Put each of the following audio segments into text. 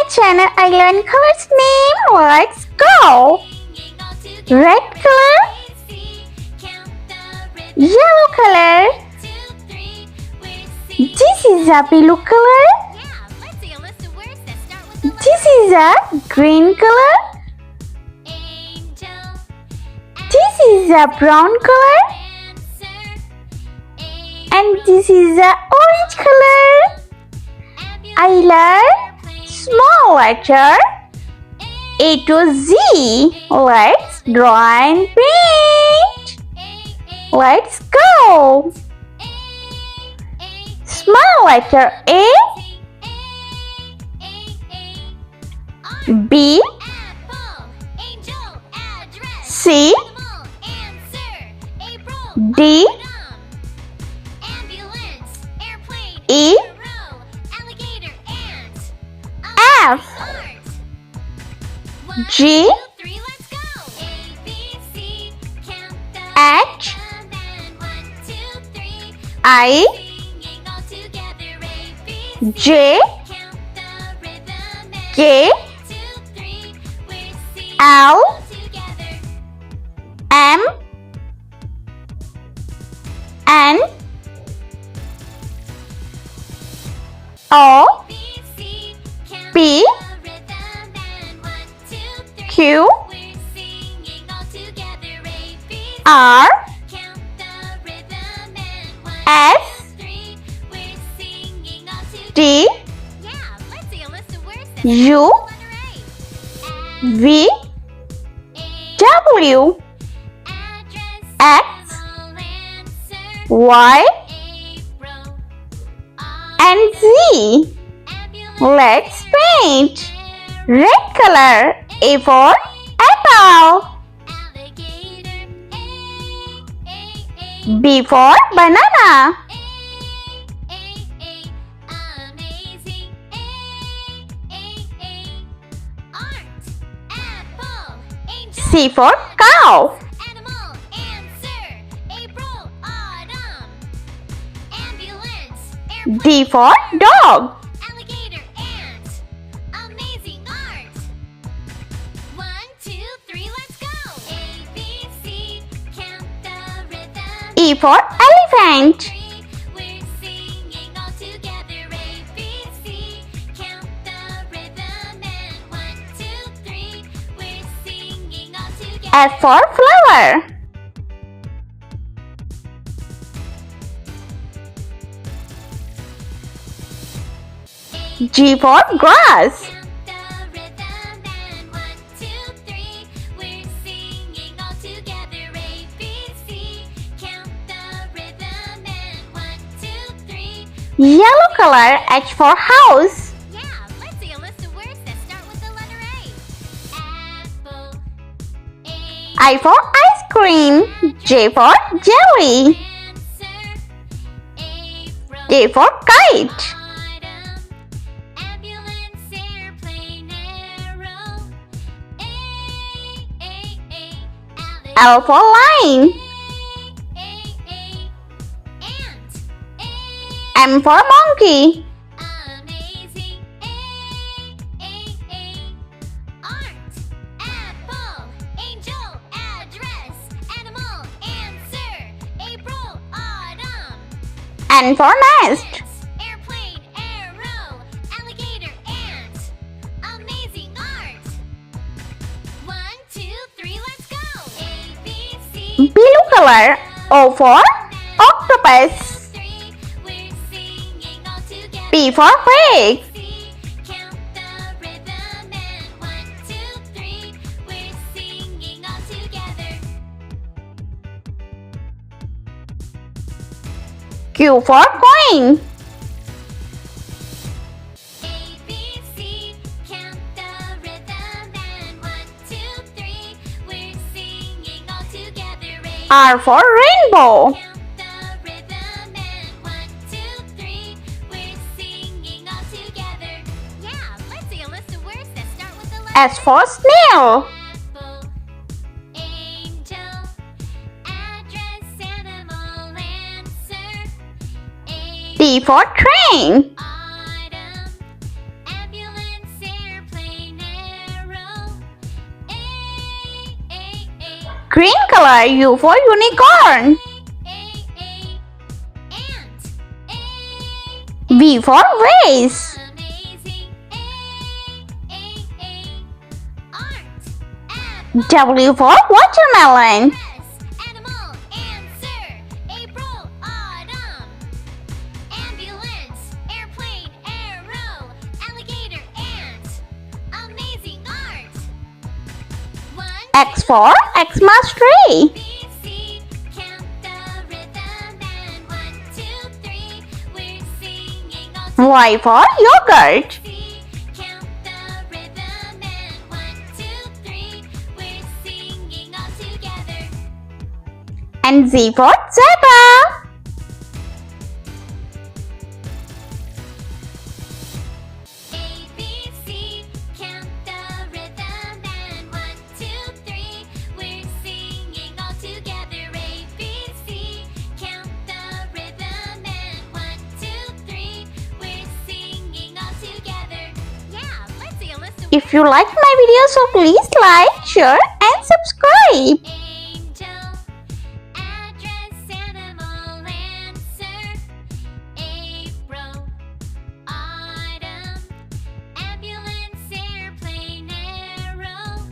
channel I learn colors name. Let's go. Red color, yellow color. This is a blue color. This is a green color. This is a brown color. And this is a orange color. I learn small letter A to Z. Let's draw and paint. Let's go. Small letter A, B, C, D, E, F, G, H, I, J, K, L, M, N, O, P, Q, R, S, T, U, V, W, X, Y, and Z. Let's paint. Red color, A for apple, B for banana, C for cow, D for dog, E for elephant, F for flower, G for grass, yellow color, H for house, Let's see a list of words that start with the letter A. Apple, I for ice cream, J for jelly, answer, April, K for kite, ambulance, airplane, arrow, A, L for lion, ant, M for monkey, amazing, art, apple, angel, address, animal, answer, April, autumn, N for nest, airplane, arrow, alligator, ant, amazing art. 1, 2, 3, let's go. A, B, C, blue color, O for octopus, 3, we're singing all together. P for pig, C, count the rhythm and 1, 2, 3, we're singing all together. Q for coin, A, B, C, count the rhythm and 1, 2, 3, we're singing all together. A, R for rainbow, count the rhythm and 1, 2, 3, we're singing all together. Yeah, let's see a list of words that start with the letter S for snail, apple, angel, address, animal, answer, A, T for train, autumn, ambulance, airplane, Green color, U for unicorn. Ant. V for vase. Amazing. Art. W for watermelon. Animal. Answer. April. Autumn. Ambulance. Airplane. Arrow. Alligator. Ant. Amazing art. X for Xmas tree. ABC, count the rhythm and 1, 2, 3. We're singing all together. Y for yogurt. Count the rhythm and 1, 2, 3. We're singing all together. And Z for zebra. ABC, count the rhythm and 1, 2, 3. We're singing all together. ABC, count the rhythm and 1, 2, 3. We're singing all together. Yeah, let's see a list of If you like my video, so please like, share and subscribe. Angel, address, animal, answer. April, autumn, ambulance, airplane, arrow.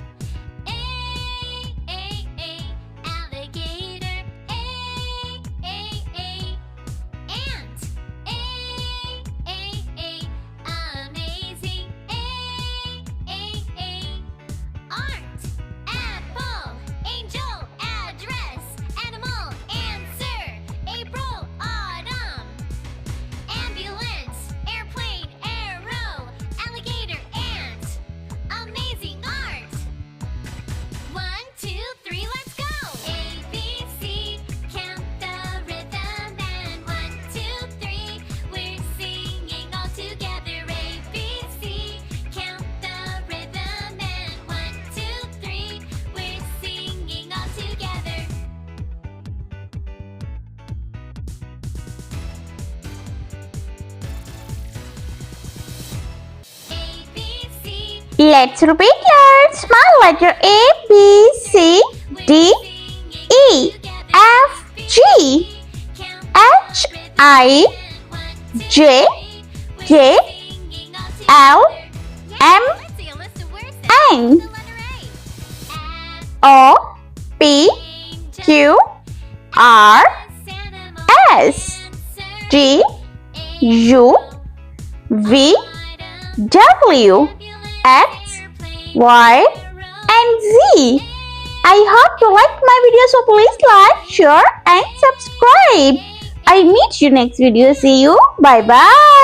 Alligator. Ant. Amazing. Art. Apple. Angel. Address. Animal. Answer. April. Autumn. Ambulance. Airplane. Arrow. Alligator. Ant. Amazing art. 1, 2, 3, let's go. ABC, count the rhythm and 1, 2, 3. We're singing all together. ABC, count the rhythm and 1, 2, 3. We're singing all together. ABC. Let's repeat your small letter A, B, C, D, E, F, G, H, I, J, K, L, M, N, O, P, Q, R, S, T, U, V, W, X, Y, and Z. I hope you liked my video, so please like, share and subscribe. I meet you next video. See you. Bye bye.